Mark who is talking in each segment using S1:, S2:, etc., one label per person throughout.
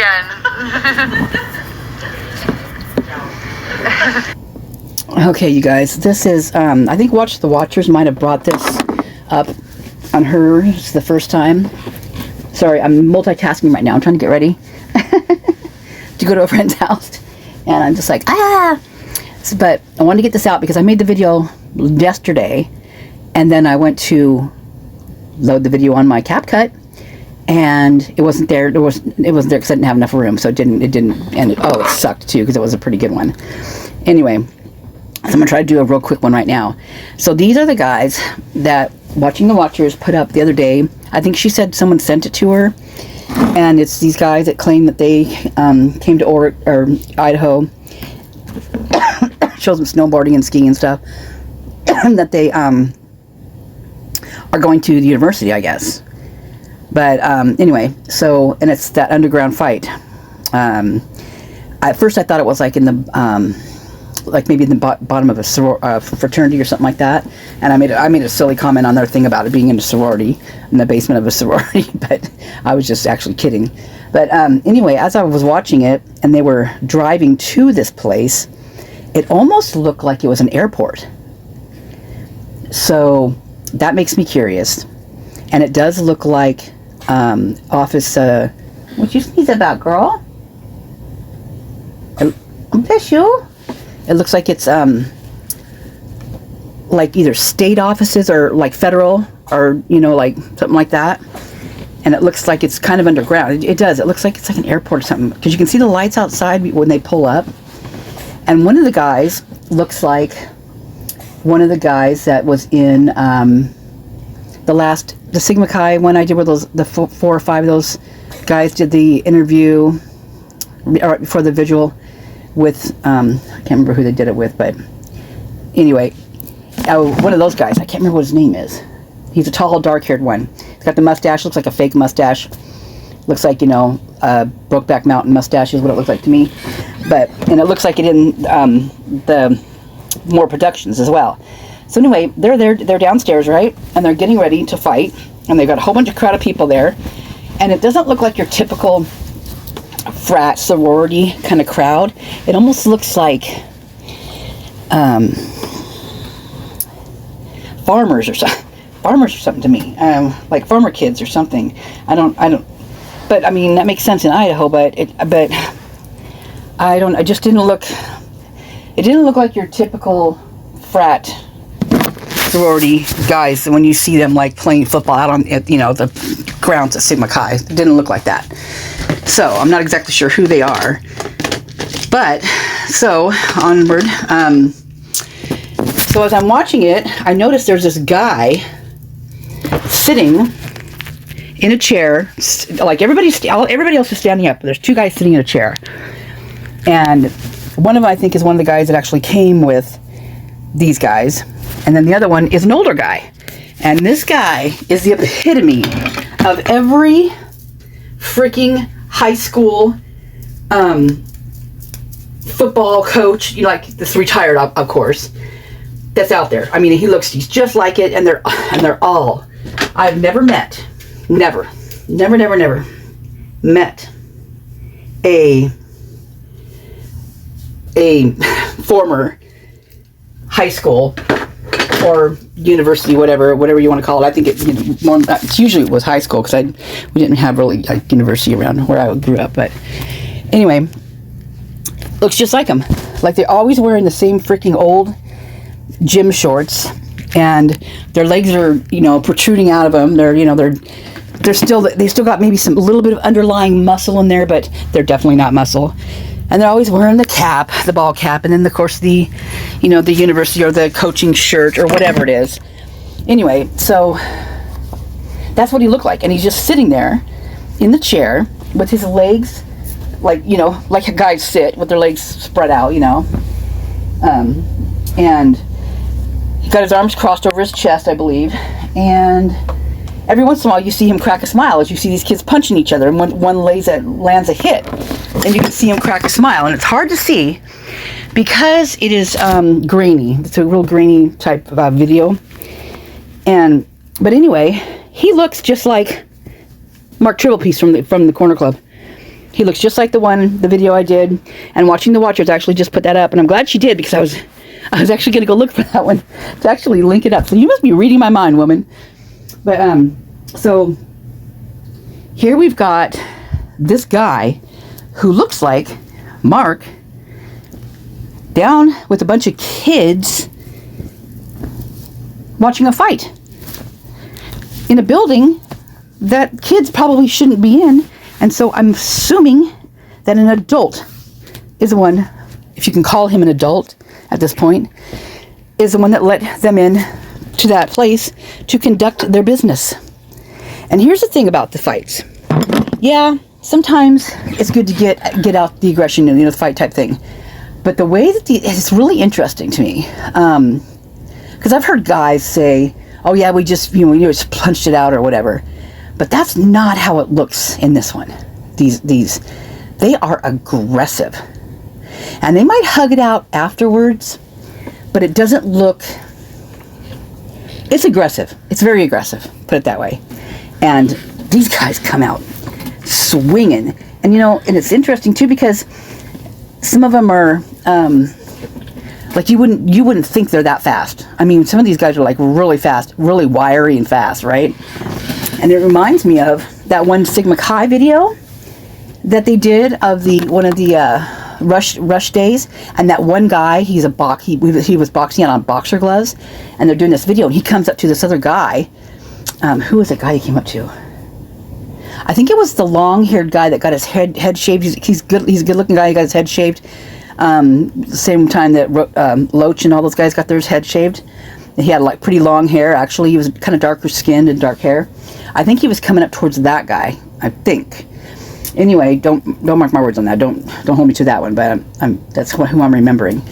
S1: again.
S2: Okay, you guys, this is, I think Watch the Watchers might have brought this up on hers the first time. Sorry, I'm multitasking right now. I'm trying to get ready to go to a friend's house. And I'm just like, So, but I wanted to get this out because I made the video yesterday. And then I went to load the video on my CapCut. And it wasn't there. It wasn't there because I didn't have enough room. So it didn't, and it sucked too because it was a pretty good one. Anyway, so I'm going to try to do a real quick one right now. So these are the guys that Watching the Watchers put up the other day. I think she said someone sent it to her. And it's these guys that claim that they came to Idaho. Shows them snowboarding and skiing and stuff. That they are going to the university, I guess. But anyway, so, and it's that underground fight. At first I thought it was like in the, like maybe in the bottom of a fraternity or something like that. And I made a silly comment on their thing about it being in a sorority, in the basement of a sorority, but I was just actually kidding. But anyway, as I was watching it and they were driving to this place, it almost looked like it was an airport. So that makes me curious. And it does look like office, what you sneeze about, girl? Bless you. It looks like it's like either state offices or like federal or, you know, like something like that. And it looks like it's kind of underground. It does. It looks like it's like an airport or something because you can see the lights outside when they pull up. And one of the guys looks like one of the guys that was in the Sigma Chi one I did where the 4 or 5 of those guys did the interview for the visual with, I can't remember who they did it with, but anyway, one of those guys, I can't remember what his name is. He's a tall, dark-haired one. He's got the mustache, looks like a fake mustache. Looks like, you know, Brokeback Mountain mustache is what it looks like to me. And it looks like it in the more productions as well. So anyway, they're downstairs, right? And they're getting ready to fight. And they've got a whole bunch of crowd of people there. And it doesn't look like your typical frat sorority kind of crowd. It almost looks like farmers or something to me. Like farmer kids or something. I don't. But I mean that makes sense in Idaho. But I don't. It just didn't look. It didn't look like your typical frat sorority guys when you see them like playing football out on the grounds at Sigma Chi. It didn't look like that. So I'm not exactly sure who they are. But so onward. So as I'm watching it, I noticed there's this guy sitting in a chair. Like everybody else is standing up. There's 2 guys sitting in a chair, and one of them I think is one of the guys that actually came with these guys. And then the other one is an older guy. And this guy is the epitome of every freaking high school football coach, you know, like this retired, of course, that's out there. I mean, he's just like it, and they're all, I've never met a former high school or university, whatever you want to call it. I think it usually it was high school because we didn't have really like university around where I grew up. But anyway, looks just like them. Like they're always wearing the same freaking old gym shorts, and their legs are protruding out of them. They still got maybe some little bit of underlying muscle in there, but they're definitely not muscle. And they're always wearing the cap, the ball cap, and then of course the university or the coaching shirt or whatever it is. Anyway, so that's what he looked like, and he's just sitting there in the chair with his legs, like guys sit with their legs spread out, and he got his arms crossed over his chest, I believe, and every once in a while you see him crack a smile as you see these kids punching each other, and when one lands a hit, and you can see him crack a smile, and it's hard to see because it is grainy. It's a real grainy type of video, but anyway, he looks just like Mark Tribblepiece from the Corner Club. He looks just like the video I did. And Watching the Watchers actually just put that up. And I'm glad she did, because I was actually going to go look for that one to actually link it up. So you must be reading my mind, woman. But, so here we've got this guy who looks like Mark down with a bunch of kids watching a fight in a building that kids probably shouldn't be in. And so I'm assuming that an adult is the one, if you can call him an adult at this point, is the one that let them in to that place to conduct their business. And here's the thing about the fights. Yeah, sometimes it's good to get out the aggression and, you know, the fight type thing. But the way that it's really interesting to me, because I've heard guys say, "Oh yeah, we just just punched it out or whatever," but that's not how it looks in this one. They are aggressive, and they might hug it out afterwards, but it doesn't look. It's aggressive. It's very aggressive. Put it that way. And these guys come out swinging, and and it's interesting too, because some of them are like you wouldn't think they're that fast. I mean, some of these guys are like really fast, really wiry and fast, right? And it reminds me of that one Sigma Chi video that they did of one of the rush days, and that one guy, he was boxing out on boxer gloves, and they're doing this video, and he comes up to this other guy. Who was the guy he came up to? I think it was the long-haired guy that got his head shaved. He's a good-looking guy. He got his head shaved. The same time that Loach and all those guys got their head shaved. He had like pretty long hair. Actually, he was kind of darker skinned and dark hair. I think he was coming up towards that guy. I think. Anyway, don't mark my words on that. Don't hold me to that one. But that's who I'm remembering.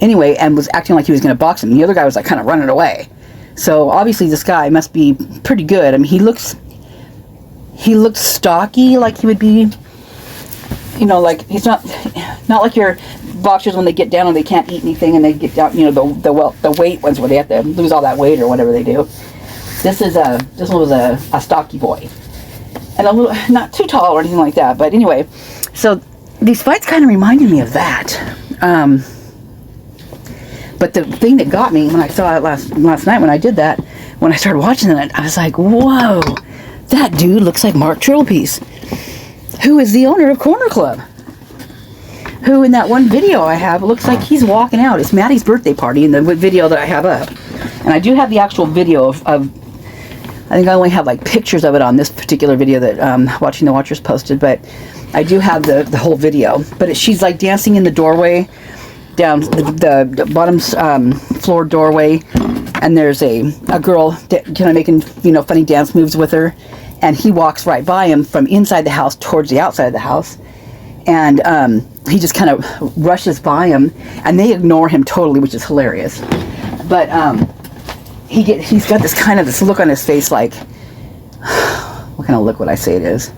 S2: Anyway, and was acting like he was going to box him. The other guy was like kind of running away. So obviously this guy must be pretty good. I mean, he looks stocky, like he would be, like he's not like your boxers when they get down and they can't eat anything and they get down, the weight ones where they have to lose all that weight or whatever they do. This one was a stocky boy, and a little, not too tall or anything like that. But anyway, so these fights kind of reminded me of that. But the thing that got me when I saw it last night when I did that, when I started watching it, I was like, whoa, that dude looks like Mark Trilpiece, who is the owner of Corner Club, who in that one video I have, looks like he's walking out. It's Maddie's birthday party in the video that I have up. And I do have the actual video of I think I only have like pictures of it on this particular video that Watching the Watchers posted, but I do have the whole video. But she's like dancing in the doorway, down the bottom floor doorway, and there's a girl kind of making funny dance moves with her, and he walks right by him from inside the house towards the outside of the house, and he just kind of rushes by him, and they ignore him totally, which is hilarious. But he's got this look on his face, like, what kind of look would I say it is?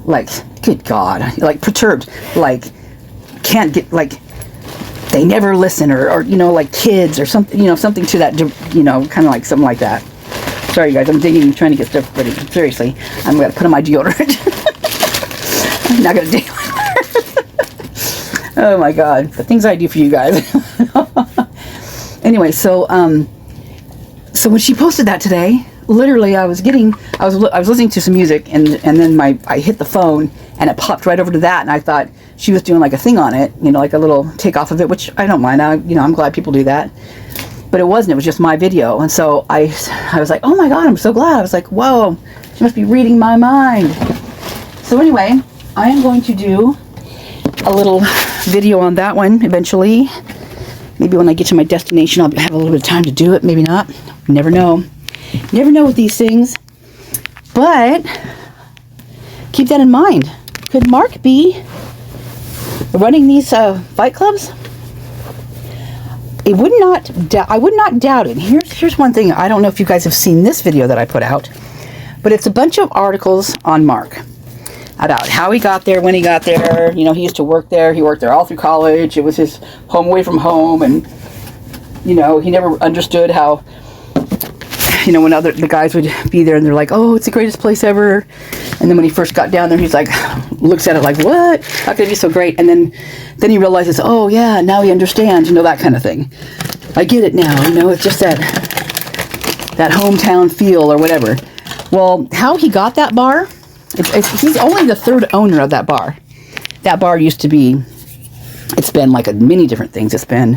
S2: Like, good God, like perturbed, like can't get, like they never listen, or like kids or something, something to that, kind of like something like that. Sorry guys, I'm digging, trying to get stuff ready. Seriously, I'm gonna put on my deodorant. I'm not gonna dig. Oh my God, the things I do for you guys. Anyway, so when she posted that today, literally I was listening to some music, and then I hit the phone and it popped right over to that, and I thought she was doing like a thing on it, like a little take off of it, which I don't mind. I'm glad people do that. But it wasn't. It was just my video, and so I was like, oh my God, I'm so glad. I was like, whoa, she must be reading my mind. So anyway, I am going to do a little video on that one eventually. Maybe when I get to my destination, I'll have a little bit of time to do it. Maybe not. You never know. You never know with these things. But keep that in mind. Could Mark be running these fight clubs? I would not doubt it. Here's one thing. I don't know if you guys have seen this video that I put out, but it's a bunch of articles on Mark about how he got there, when he got there. He used to work there. He worked there all through college. It was his home away from home, and he never understood how you know, when the guys would be there and they're like, oh, it's the greatest place ever. And then when he first got down there, he's like, looks at it like, what? How could it be so great? And then he realizes, oh yeah, now he understands, you know, that kind of thing. I get it now, you know, it's just that hometown feel or whatever. Well, how he got that bar, he's only the third owner of that bar. That bar used to be, it's been like many different things. It's been,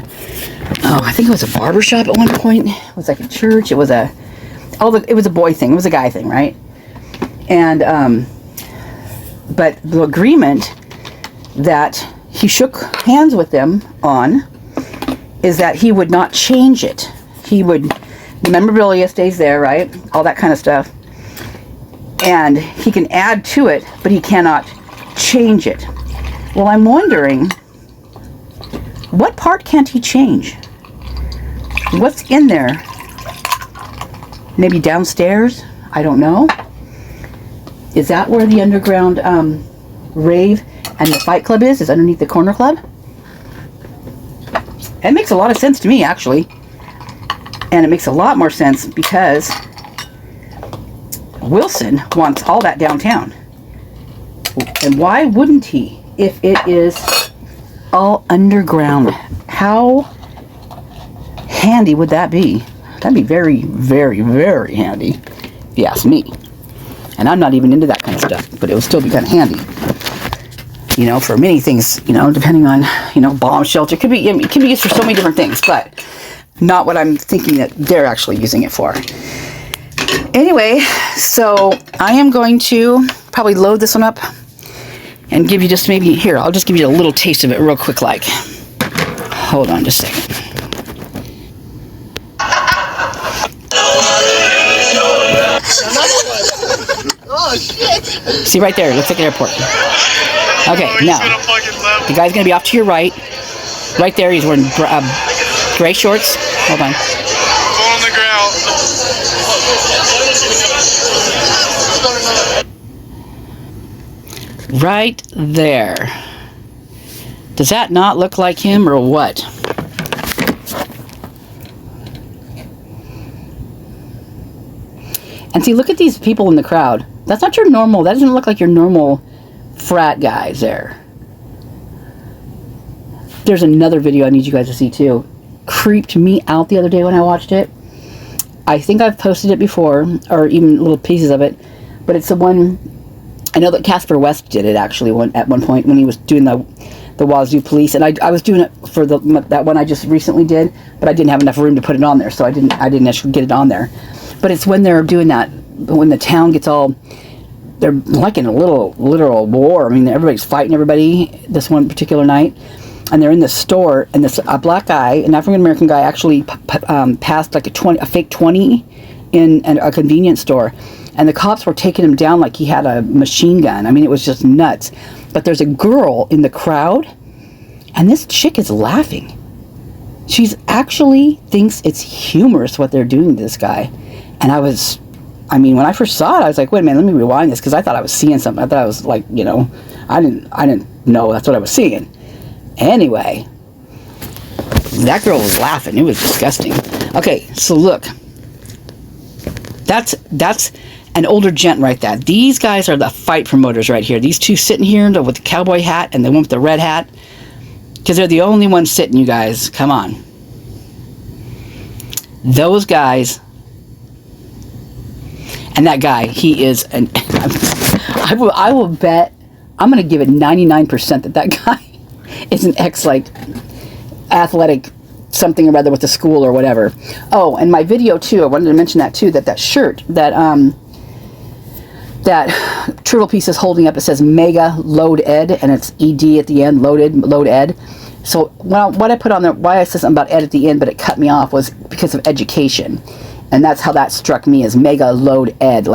S2: I think it was a barber shop at one point. It was like a church. It was it was a boy thing. It was a guy thing, right? And, but the agreement that he shook hands with them on is that he would not change it. The memorabilia stays there, right? All that kind of stuff. And he can add to it, but he cannot change it. Well, I'm wondering, what part can't he change? What's in there? Maybe downstairs? I don't know. Is that where the underground rave and the fight club is? Is underneath the corner club? It makes a lot of sense to me, actually. And it makes a lot more sense because Wilson wants all that downtown. And why wouldn't he if it is all underground? How handy would that be? That'd be very, very, very handy, if you ask me. And I'm not even into that kind of stuff, but it would still be kind of handy. You know, for many things, you know, depending on, you know, bomb shelter. It can be used for so many different things, but not what I'm thinking that they're actually using it for. Anyway, so I am going to probably load this one up and give you just maybe, here, I'll just give you a little taste of it real quick, like. Hold on just a second.
S1: Oh, shit.
S2: See right there, it looks like an airport. Okay, now, the guy's going to be off to your right. Right there, he's wearing gray shorts. Hold on.
S1: Go on the ground.
S2: Right there. Does that not look like him or what? And see, look at these people in the crowd. That's not your normal, that doesn't look like your normal frat guys there. There's another video I need you guys to see too. Creeped me out the other day when I watched it. I think I've posted it before, or even little pieces of it, but it's the one, I know that Casper West did it actually at one point when he was doing the Wazoo Police, and I was doing it for that one I just recently did, but I didn't have enough room to put it on there, so I didn't actually get it on there. But it's when they're doing that, when the town gets all, they're like in a literal war. I mean, everybody's fighting everybody this one particular night, and they're in the store, and a black guy, an African American guy, actually passed like a fake 20 in a convenience store, and the cops were taking him down like he had a machine gun. I mean, it was just nuts. But there's a girl in the crowd, and this chick is laughing. She's actually thinks it's humorous what they're doing to this guy. And I mean, when I first saw it, I was like, wait a minute, let me rewind this, because I thought I was seeing something. I thought I was like, you know, I didn't know that's what I was seeing. Anyway, that girl was laughing. It was disgusting. Okay, so look. That's an older gent right there. These guys are the fight promoters right here. These two sitting here with the cowboy hat and the one with the red hat. Because they're the only ones sitting, you guys. Come on. Those guys. And that guy, he is an... I will bet, I'm going to give it 99% that guy is an athletic something or other with the school or whatever. Oh, and my video too, I wanted to mention that too, that shirt, that Turtle Piece is holding up, it says Mega Load Ed, and it's ED at the end, Load Ed. So what I put on there, why I said something about Ed at the end, but it cut me off, was because of education. And that's how that struck me, as Mega Load Ed.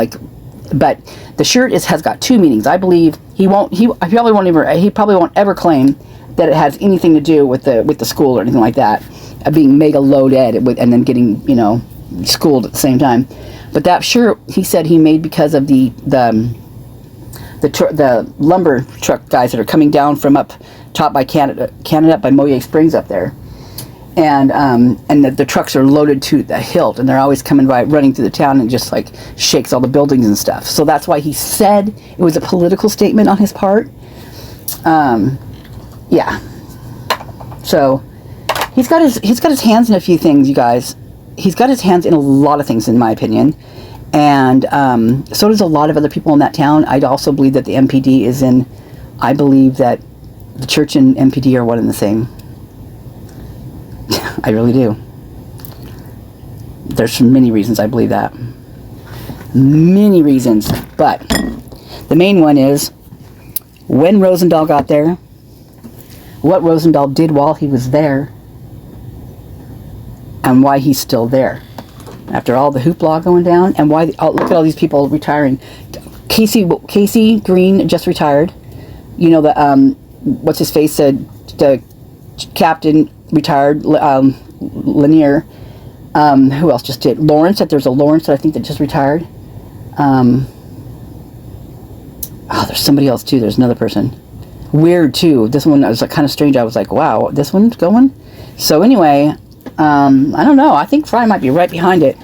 S2: But the shirt has got two meanings. I believe he probably won't ever claim that it has anything to do with the school or anything like that, being Mega Load Ed and then getting, you know, schooled at the same time. But that shirt, he said he made because of the lumber truck guys that are coming down from up top by Canada by Moyer Springs up there. and the trucks are loaded to the hilt, and they're always coming by, running through the town, and just like shakes all the buildings and stuff. So that's why he said it was a political statement on his part. Yeah. So he's got his hands in a few things, you guys. He's got his hands in a lot of things, in my opinion, and so does a lot of other people in that town. I also believe that the MPD is in. I believe that the church and MPD are one and the same. I really do. There's many reasons I believe that. Many reasons. But the main one is when Rosendahl got there, what Rosendahl did while he was there, and why he's still there. After all the hoopla going down, and why, look at all these people retiring. Casey Green just retired. You know, the, what's his face said, the captain retired, Lanier. Who else just did? Lawrence, there's a Lawrence that I think that just retired. Oh, there's somebody else too. There's another person. Weird too. This one was like kind of strange. I was like, wow, this one's going? So anyway, I don't know. I think Fry might be right behind it.